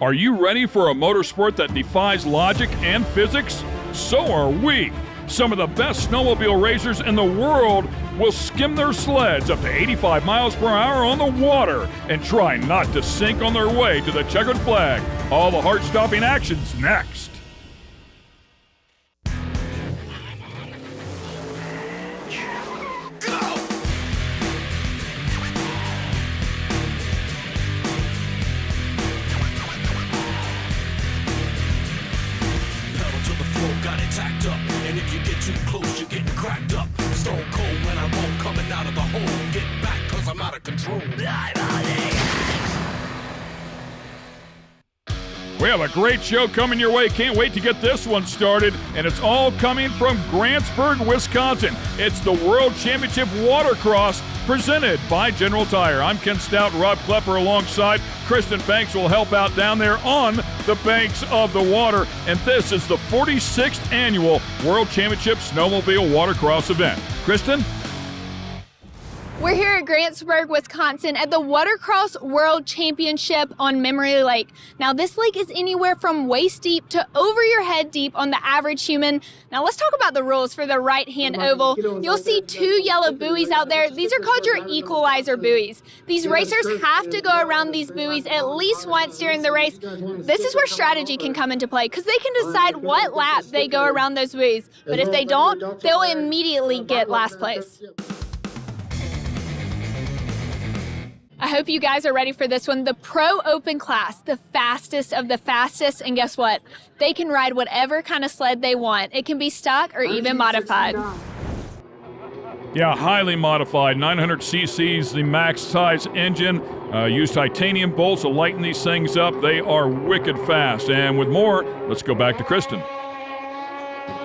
Are you ready for a motorsport that defies logic and physics? So are we. Some of the best snowmobile racers in the world will skim their sleds up to 85 miles per hour on the water and try not to sink on their way to the checkered flag. All the heart-stopping action's next. We have a great show coming your way. Can't wait to get this one started. And it's all coming from Grantsburg, Wisconsin. It's the World Championship Watercross presented by General Tire. I'm Ken Stout, Rob Klepper alongside. Kristen Banks will help out down there on the banks of the water. And this is the 46th annual World Championship Snowmobile Watercross event. Kristen? We're here at Grantsburg, Wisconsin at the Watercross World Championship on Memory Lake. Now this lake is anywhere from waist deep to over your head deep on the average human. Now let's talk about the rules for the right-hand oval. You'll see 2 yellow buoys out there. These are called your equalizer buoys. These racers have to go around these buoys at least once during the race. This is where strategy can come into play because they can decide what lap they go around those buoys. But if they don't, they'll immediately get last place. I hope you guys are ready for this one. The Pro Open class, the fastest of the fastest. And guess what? They can ride whatever kind of sled they want. It can be stock or even modified. Yeah, highly modified, 900 cc's, the max size engine. Use titanium bolts to lighten these things up. They are wicked fast. And with more, let's go back to Kristen.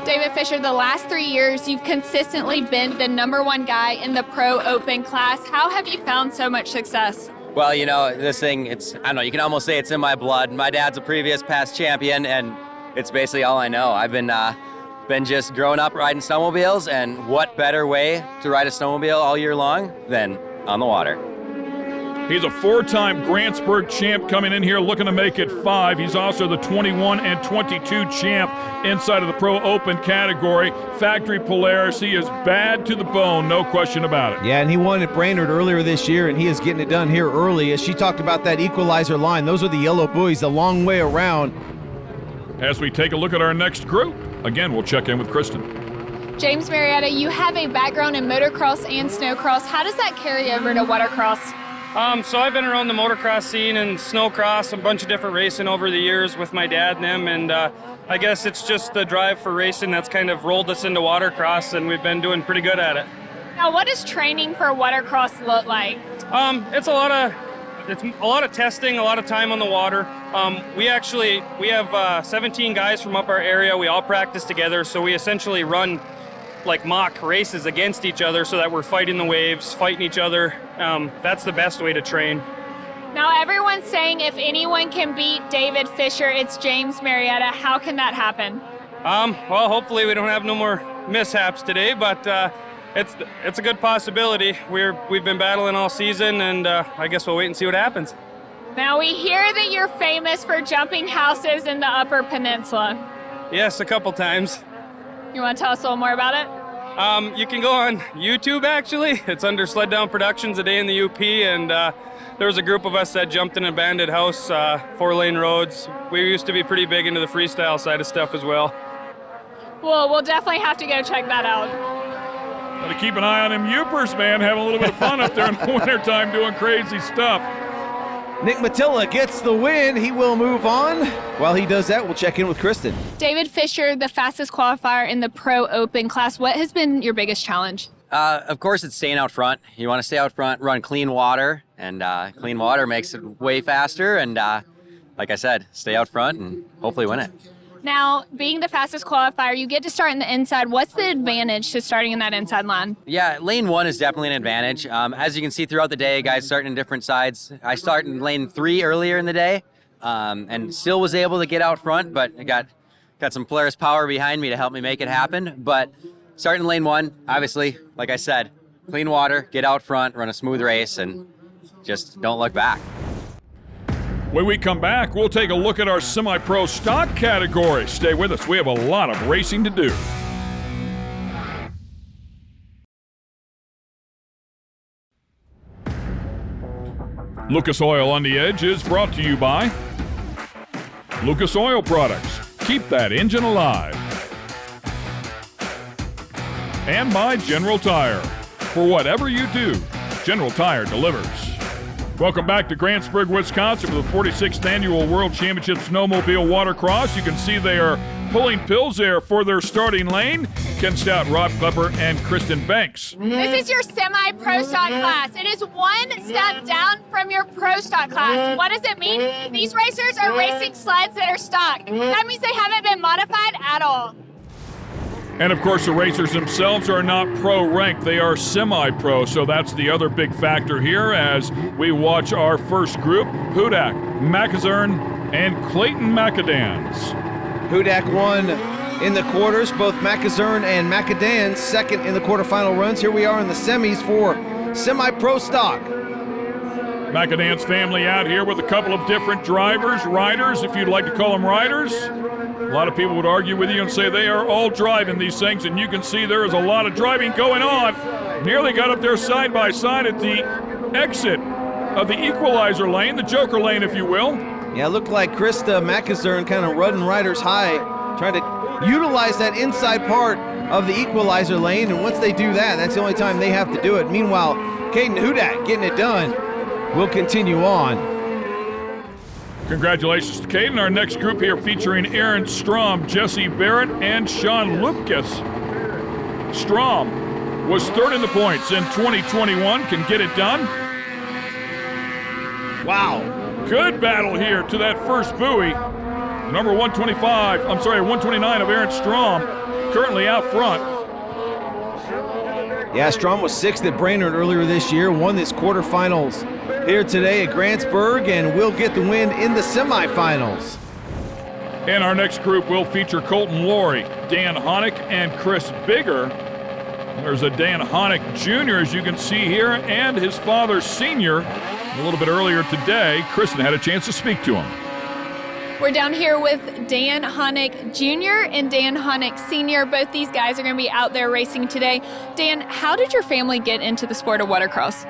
David Fisher, the last 3 years, you've consistently been the #1 guy in the Pro Open class. How have you found so much success? Well, you know, this thing, I don't know, you can almost say it's in my blood. My dad's a previous past champion, and it's basically all I know. I've been just growing up riding snowmobiles, and what better way to ride a snowmobile all year long than on the water? He's a 4-time Grantsburg champ coming in here looking to make it 5. He's also the 21 and 22 champ inside of the Pro Open category. Factory Polaris, he is bad to the bone, no question about it. Yeah, and he won at Brainerd earlier this year, and he is getting it done here early. As she talked about that equalizer line, those are the yellow buoys a long way around. As we take a look at our next group, again, we'll check in with Kristen. James Marietta, you have a background in motocross and snowcross. How does that carry over to watercross? So I've been around the motocross scene and snowcross, a bunch of different racing over the years with my dad and them, and I guess it's just the drive for racing that's kind of rolled us into watercross, and we've been doing pretty good at it. Now, what does training for watercross look like? It's a lot of testing, a lot of time on the water. We have 17 guys from up our area. We all practice together, so we essentially run like mock races against each other so that we're fighting the waves, fighting each other. That's the best way to train. Now everyone's saying if anyone can beat David Fisher, it's James Marietta. How can that happen? Well, hopefully we don't have no more mishaps today, but it's a good possibility. We've been battling all season, and I guess we'll wait and see what happens. Now we hear that you're famous for jumping houses in the Upper Peninsula. Yes, a couple times. You want to tell us a little more about it? You can go on YouTube, actually. It's under Sled Down Productions, A Day in the UP, and there was a group of us that jumped in an abandoned house, 4-lane roads. We used to be pretty big into the freestyle side of stuff as well. Well, we'll definitely have to go check that out. Got to keep an eye on them Upers, man, having a little bit of fun up there in the wintertime doing crazy stuff. Nick Matilla gets the win. He will move on. While he does that, we'll check in with Kristen. David Fisher, the fastest qualifier in the Pro Open class. What has been your biggest challenge? Of course, it's staying out front. You want to stay out front, run clean water, and clean water makes it way faster. And like I said, stay out front and hopefully win it. Now, being the fastest qualifier, you get to start in the inside. What's the advantage to starting in that inside line? Yeah, lane 1 is definitely an advantage. As you can see throughout the day, guys starting in different sides. I started in lane 3 earlier in the day, and still was able to get out front, but I got some Polaris power behind me to help me make it happen. But starting in lane 1, obviously, like I said, clean water, get out front, run a smooth race, and just don't look back. When we come back, we'll take a look at our semi-pro stock category. Stay with us. We have a lot of racing to do. Lucas Oil on the Edge is brought to you by Lucas Oil Products. Keep that engine alive. And by General Tire. For whatever you do, General Tire delivers. Welcome back to Grantsburg, Wisconsin for the 46th Annual World Championship Snowmobile Watercross. You can see they are pulling pills there for their starting lane. Ken Stout, Rob Klepper, and Kristen Banks. This is your semi-pro stock class. It is one step down from your pro stock class. What does it mean? These racers are racing sleds that are stock. That means they haven't been modified at all. And of course, the racers themselves are not pro ranked, they are semi-pro, so that's the other big factor here as we watch our first group, Hudak, Macazern, and Clayton Macadans. Hudak won in the quarters, both Macazern and Macadans second in the quarterfinal runs. Here we are in the semis for semi-pro stock. Macadans family out here with a couple of different drivers, riders, if you'd like to call them riders. A lot of people would argue with you and say they are all driving these things, and you can see there is a lot of driving going on. Nearly got up there side by side at the exit of the equalizer lane, the joker lane, if you will. Yeah, it looked like Krista Macazern kind of running riders high, trying to utilize that inside part of the equalizer lane, and once they do that, that's the only time they have to do it. Meanwhile, Caden Hudak getting it done. We'll continue on. Congratulations to Caden. Our next group here featuring Aaron Strom, Jesse Barrett, and Sean Lupkus. Strom was third in the points in 2021, can get it done. Wow. Good battle here to that first buoy. Number 129 of Aaron Strom, currently out front. Yeah, Strom was sixth at Brainerd earlier this year, won this quarterfinals here today at Grantsburg, and will get the win in the semifinals. And our next group will feature Colton Laurie, Dan Honick, and Chris Bigger. There's a Dan Honick Jr., as you can see here, and his father, Senior. A little bit earlier today, Kristen had a chance to speak to him. We're down here with Dan Honick Jr. and Dan Honick Sr. Both these guys are going to be out there racing today. Dan, how did your family get into the sport of watercross?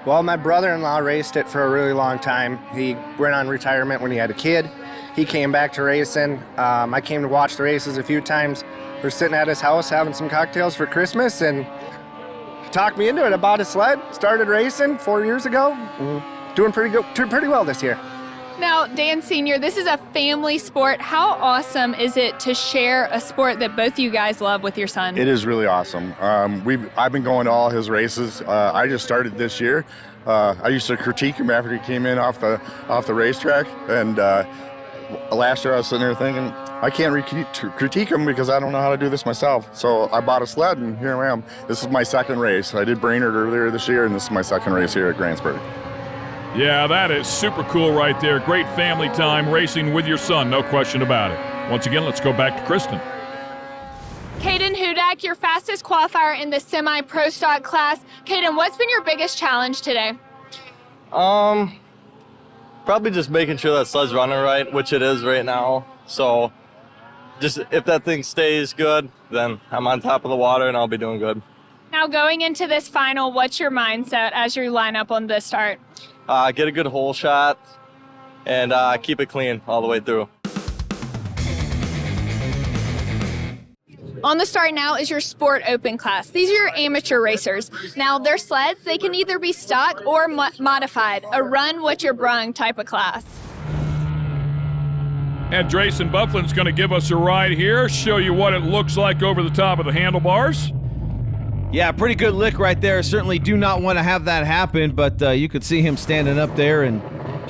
Well, my brother-in-law raced it for a really long time. He went on retirement when he had a kid. He came back to racing. I came to watch the races a few times. We're sitting at his house having some cocktails for Christmas, and he talked me into it. I bought a sled, started racing 4 years ago, doing pretty well this year. Now, Dan Sr., this is a family sport. How awesome is it to share a sport that both you guys love with your son? It is really awesome. I've been going to all his races. I just started this year. I used to critique him after he came in off the racetrack, and last year I was sitting there thinking, I can't critique him because I don't know how to do this myself. So I bought a sled, and here I am. This is my second race. I did Brainerd earlier this year, and this is my second race here at Grantsburg. Yeah, that is super cool right there. Great family time racing with your son, no question about it. Once again, let's go back to Kristen. Caden Hudak, your fastest qualifier in the semi-pro stock class. Caden, what's been your biggest challenge today? Probably just making sure that sled's running right, which it is right now. So just if that thing stays good, then I'm on top of the water and I'll be doing good. Now going into this final, what's your mindset as you line up on the start? Get a good hole shot and keep it clean all the way through. On the start now is your Sport Open class. These are your amateur racers. Now, their sleds, they can either be stock or modified, a run what you're brung type of class. And Drayson Bufflin's going to give us a ride here, show you what it looks like over the top of the handlebars. Yeah, pretty good lick right there. Certainly do not want to have that happen, but you could see him standing up there and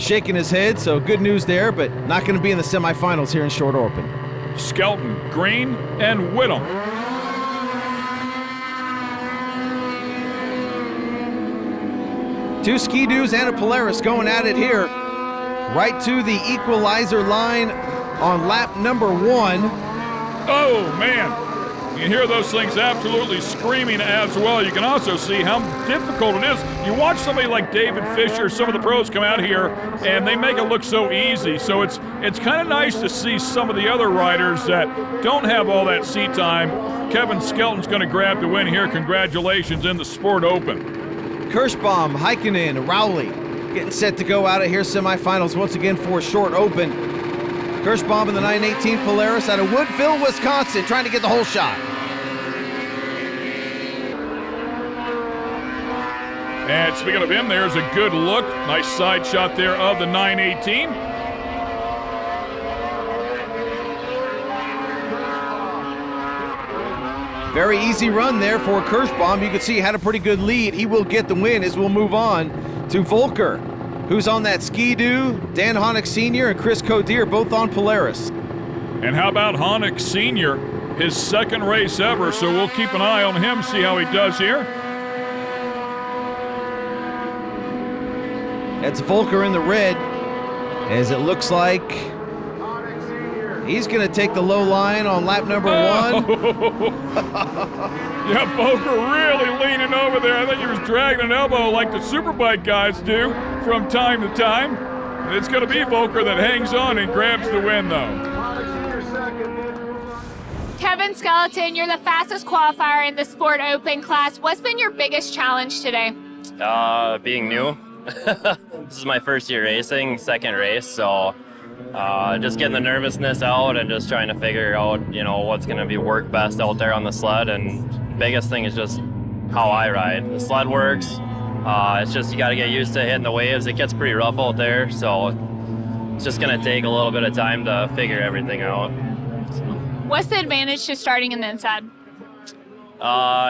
shaking his head, so good news there, but not going to be in the semifinals here in Short Open. Skelton, Green, and Whittam. Two Ski-Doos and a Polaris going at it here. Right to the equalizer line on lap number 1. Oh, man. You hear those things absolutely screaming as well. You can also see how difficult it is. You watch somebody like David Fisher, some of the pros come out here, and they make it look so easy. So it's kind of nice to see some of the other riders that don't have all that seat time. Kevin Skelton's going to grab the win here. Congratulations in the Sport Open. Kirschbaum, Heikkinen, Rowley getting set to go out of here. Semifinals once again for a short open. Kirschbaum in the 918 Polaris out of Woodville, Wisconsin, trying to get the whole shot. And speaking of him, there's a good look. Nice side shot there of the 918. Very easy run there for Kirschbaum. You can see he had a pretty good lead. He will get the win as we'll move on to Volker, who's on that Ski-Doo. Dan Honig Sr. and Chris Codier both on Polaris. And how about Honig Sr., his second race ever, so we'll keep an eye on him, see how he does here. That's Volker in the red, as it looks like he's going to take the low line on lap number one. Yeah, Volker really leaning over there. I think he was dragging an elbow like the Superbike guys do from time to time. And it's going to be Volker that hangs on and grabs the win, though. Kevin Skelton, you're the fastest qualifier in the Sport Open class. What's been your biggest challenge today? Being new. This is my first year racing, second race, so just getting the nervousness out and just trying to figure out, what's going to be work best out there on the sled. And biggest thing is just how I ride. The sled works. It's just you got to get used to hitting the waves. It gets pretty rough out there, so it's just going to take a little bit of time to figure everything out. What's the advantage to starting in the inside?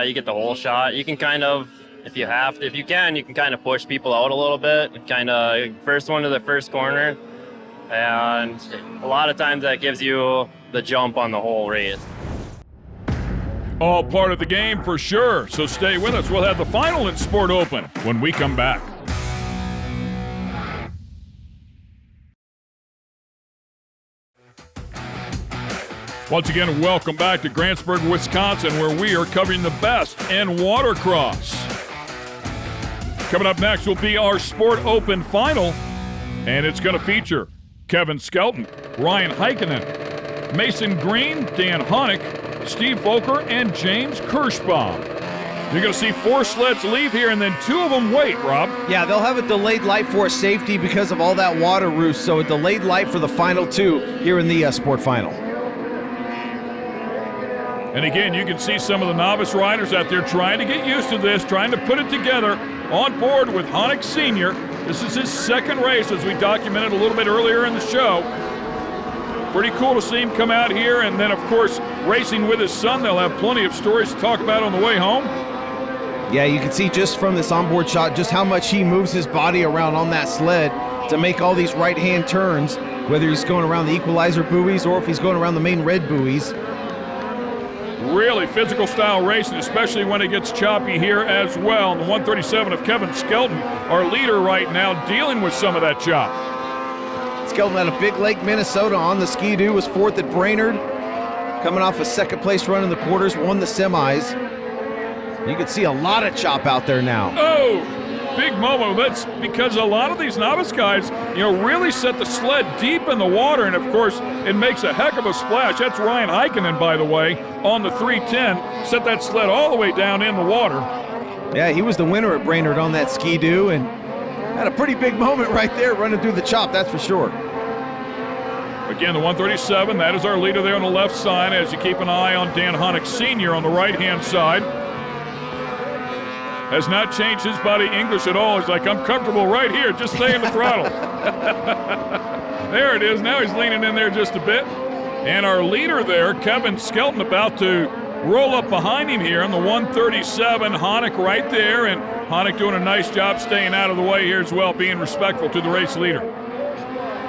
You get the whole shot. You can kind of, if you can kind of push people out a little bit, kind of first one to the first corner. And a lot of times that gives you the jump on the whole race. All part of the game for sure, so stay with us. We'll have the final in Sport Open when we come back. Once again, welcome back to Grantsburg, Wisconsin, where we are covering the best in Watercross. Coming up next will be our Sport Open final, and it's going to feature Kevin Skelton, Ryan Heikkinen, Mason Green, Dan Honig, Steve Volker, and James Kirschbaum. You're going to see 4 sleds leave here, and then 2 of them wait, Rob. Yeah, they'll have a delayed light for safety because of all that water roost, so a delayed light for the final 2 here in the Sport Final. And again, you can see some of the novice riders out there trying to get used to this, trying to put it together on board with Honig Sr. This is his second race, as we documented a little bit earlier in the show. Pretty cool to see him come out here, and then, of course, racing with his son. They'll have plenty of stories to talk about on the way home. Yeah, you can see just from this onboard shot just how much he moves his body around on that sled to make all these right-hand turns, whether he's going around the equalizer buoys or if he's going around the main red buoys. Really physical style racing, especially when it gets choppy here as well. And the 137 of Kevin Skelton, our leader right now, dealing with some of that chop. Skelton out of Big Lake, Minnesota on the Ski-Doo, was 4th at Brainerd. Coming off a 2nd place run in the quarters, won the semis. You can see a lot of chop out there now. Oh, big moment. That's because a lot of these novice guys, really set the sled deep in the water, and of course, it makes a heck of a splash. That's Ryan Heikkinen, by the way, on the 310. Set that sled all the way down in the water. Yeah, he was the winner at Brainerd on that Ski-Doo, and had a pretty big moment right there running through the chop, that's for sure. Again, the 137, that is our leader there on the left side, as you keep an eye on Dan Honig Sr. on the right-hand side. Has not changed his body English at all. He's like, I'm comfortable right here, just stay in the throttle. There it is. Now he's leaning in there just a bit. And our leader there, Kevin Skelton, about to roll up behind him here on the 137. Honig right there, and Honig doing a nice job staying out of the way here as well, being respectful to the race leader.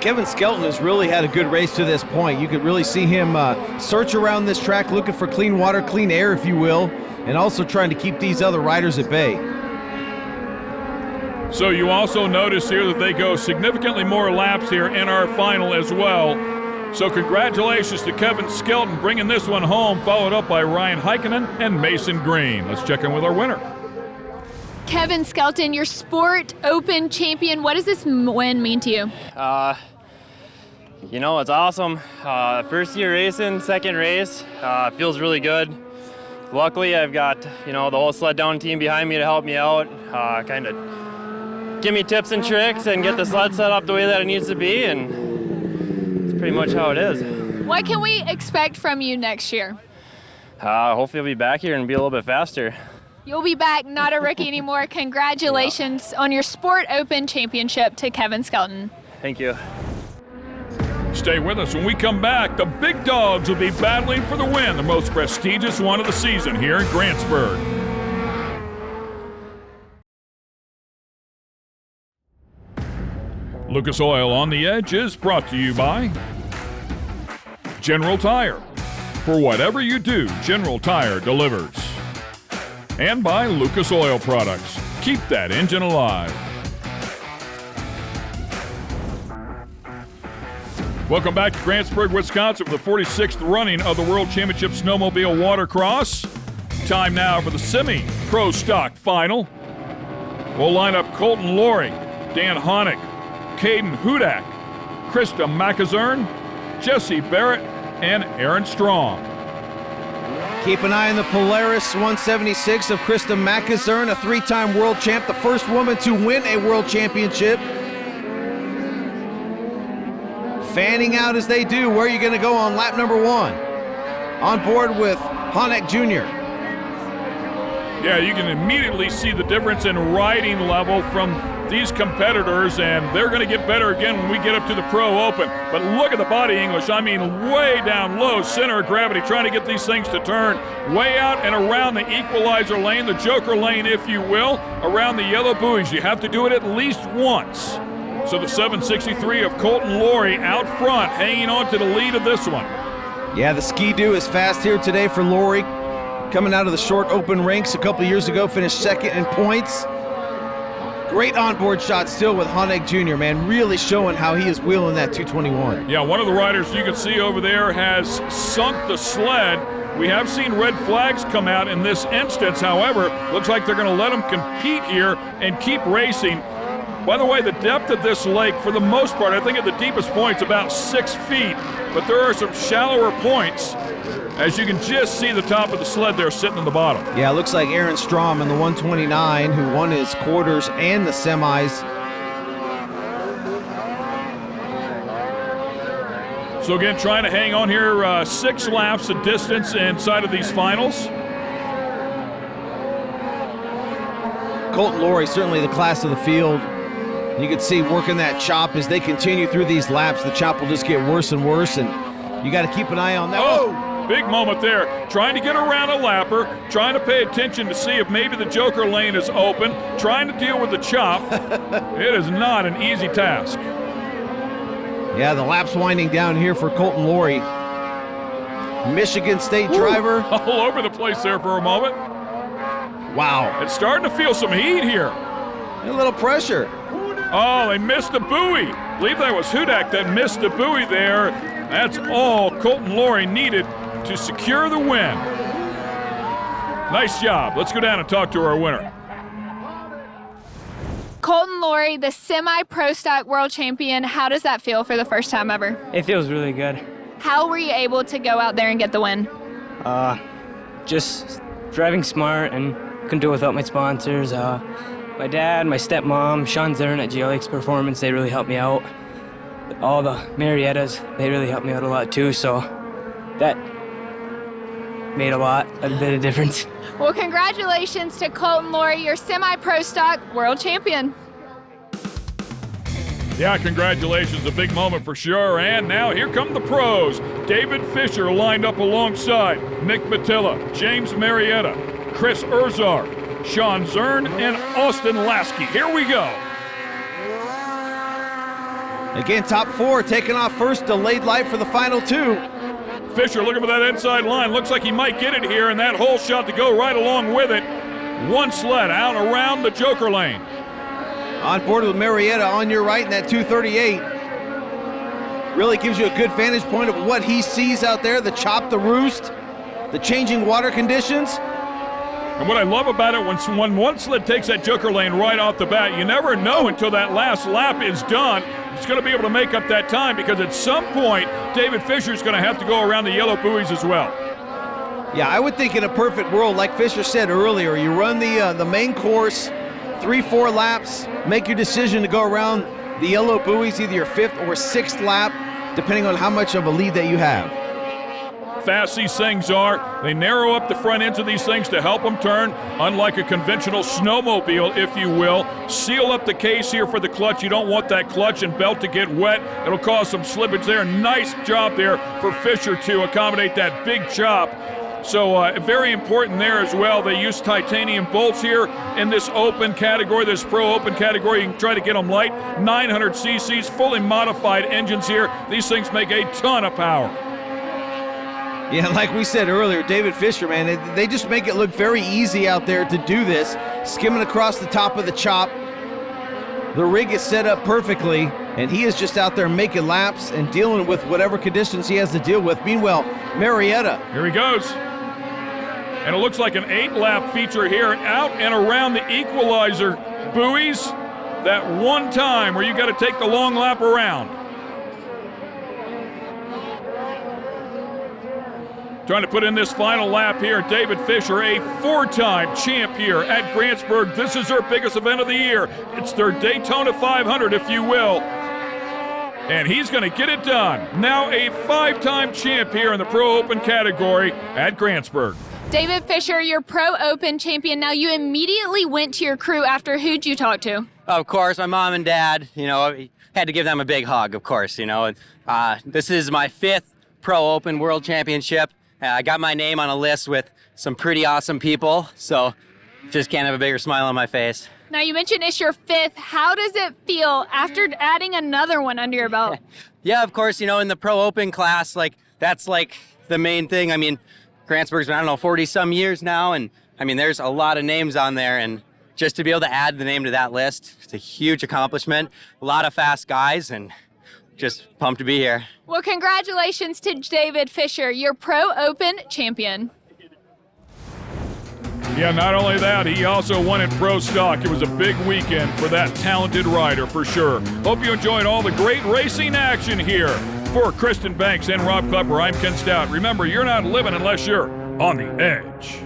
Kevin Skelton has really had a good race to this point. You could really see him search around this track, looking for clean water, clean air, if you will, and also trying to keep these other riders at bay. So you also notice here that they go significantly more laps here in our final as well. So congratulations to Kevin Skelton bringing this one home, followed up by Ryan Heikkinen and Mason Green. Let's check in with our winner. Kevin Skelton, your Sport Open champion. What does this win mean to you? You know, it's awesome. First year racing, second race, feels really good. Luckily, I've got, the whole sled down team behind me to help me out, kind of give me tips and tricks and get the sled set up the way that it needs to be, and it's pretty much how it is. What can we expect from you next year? Hopefully I'll be back here and be a little bit faster. You'll be back, not a rookie anymore. Congratulations on your Sport Open championship to Kevin Skelton. Thank you. Stay with us. When we come back, the big dogs will be battling for the win, the most prestigious one of the season here in Grantsburg. Lucas Oil on the Edge is brought to you by General Tire. For whatever you do, General Tire delivers. And by Lucas Oil Products. Keep that engine alive. Welcome back to Grantsburg, Wisconsin for the 46th running of the World Championship Snowmobile Watercross. Time now for the semi-pro stock final. We'll line up Colton Laurie, Dan Honig, Caden Hudak, Krista McIzern, Jesse Barrett, and Aaron Strong. Keep an eye on the Polaris 176 of Krista McIzern, a three-time world champ, the first woman to win a world championship. Fanning out as they do. Where are you going to go on lap number 1? On board with Honek Jr. Yeah, you can immediately see the difference in riding level from these competitors, and they're going to get better again when we get up to the Pro Open. But look at the body English. I mean, way down low, center of gravity, trying to get these things to turn way out and around the equalizer lane, the joker lane, if you will, around the yellow buoys. You have to do it at least once. So the 763 of Colton Laurie out front, hanging on to the lead of this one. Yeah, the Ski-Doo is fast here today for Laurie. Coming out of the short open ranks a couple years ago, finished second in points. Great onboard shot still with Honig Jr., man, really showing how he is wheeling that 221. Yeah, one of the riders you can see over there has sunk the sled. We have seen red flags come out in this instance. However, looks like they're going to let them compete here and keep racing. By the way, the depth of this lake, for the most part, I think at the deepest point's about 6 feet, but there are some shallower points. As you can just see the top of the sled there sitting in the bottom. Yeah, it looks like Aaron Strom in the 129, who won his quarters and the semis. So again, trying to hang on here, 6 laps of distance inside of these finals. Colton Laurie, certainly the class of the field. You can see working that chop as they continue through these laps. The chop will just get worse and worse, and you got to keep an eye on that. Oh! Big moment there, trying to get around a lapper, trying to pay attention to see if maybe the joker lane is open, trying to deal with the chop. It is not an easy task. Yeah, the lap's winding down here for Colton Laurie. Michigan State driver. All over the place there for a moment. Wow. It's starting to feel some heat here. A little pressure. Oh, they missed the buoy. I believe that was Hudak that missed the buoy there. That's all Colton Laurie needed to secure the win. Nice job. Let's go down and talk to our winner. Colton Laurie, the semi-pro stock world champion. How does that feel for the first time ever? It feels really good. How were you able to go out there and get the win? Just driving smart and couldn't do it without my sponsors. My dad, my stepmom, Sean Zern at GLX Performance, they really helped me out. All the Mariettas, they really helped me out a lot too, so that made a bit of difference. Well, congratulations to Colton Laurie, your semi-pro stock world champion. Yeah, congratulations. A big moment for sure. And now here come the pros. David Fisher lined up alongside Nick Batilla, James Marietta, Chris Erzar, Sean Zern, and Austin Lasky. Here we go. Again, top 4 taking off first, delayed light for the final 2. Fisher looking for that inside line. Looks like he might get it here, and that whole shot to go right along with it. One sled out around the joker lane. On board with Marietta on your right in that 238. really gives you a good vantage point of what he sees out there, the chop, the roost, the changing water conditions. And what I love about it, when one sled takes that joker lane right off the bat, you never know until that last lap is done. It's going to be able to make up that time, because at some point, David Fisher's going to have to go around the yellow buoys as well. Yeah, I would think in a perfect world, like Fisher said earlier, you run the main course, 3-4 laps, make your decision to go around the yellow buoys, either your 5th or 6th lap, depending on how much of a lead that you have. Fast these things are. They narrow up the front ends of these things to help them turn, unlike a conventional snowmobile, if you will. Seal up the case here for the clutch. You don't want that clutch and belt to get wet. It'll cause some slippage there. Nice job there for Fisher to accommodate that big chop. So very important there as well. They use titanium bolts here in this open category, this pro open category. You can try to get them light. 900 cc's, fully modified engines here. These things make a ton of power. Yeah, like we said earlier, David Fisher, man, they just make it look very easy out there to do this. Skimming across the top of the chop. The rig is set up perfectly, and he is just out there making laps and dealing with whatever conditions he has to deal with. Meanwhile, Marietta. Here he goes. And it looks like an 8-lap feature here, out and around the equalizer buoys. That one time where you got to take the long lap around. Trying to put in this final lap here, David Fisher, a 4-time champ here at Grantsburg. This is their biggest event of the year. It's their Daytona 500, if you will. And he's going to get it done. Now a 5-time champ here in the Pro Open category at Grantsburg. David Fisher, your Pro Open champion. Now, you immediately went to your crew after. Who'd you talk to? Of course, my mom and dad, had to give them a big hug, of course, This is my 5th Pro Open World Championship. I got my name on a list with some pretty awesome people, so just can't have a bigger smile on my face. Now, you mentioned it's your 5th. How does it feel after adding another one under your belt? Yeah, of course, in the Pro Open class, that's the main thing. Grantsburg's been, 40-some years now, and there's a lot of names on there, and just to be able to add the name to that list, it's a huge accomplishment. A lot of fast guys, and just pumped to be here. Well, congratulations to David Fisher, your Pro Open champion. Yeah, not only that, he also won in Pro Stock. It was a big weekend for that talented rider, for sure. Hope you enjoyed all the great racing action here. For Kristen Banks and Rob Klepper, I'm Ken Stout. Remember, you're not living unless you're on the edge.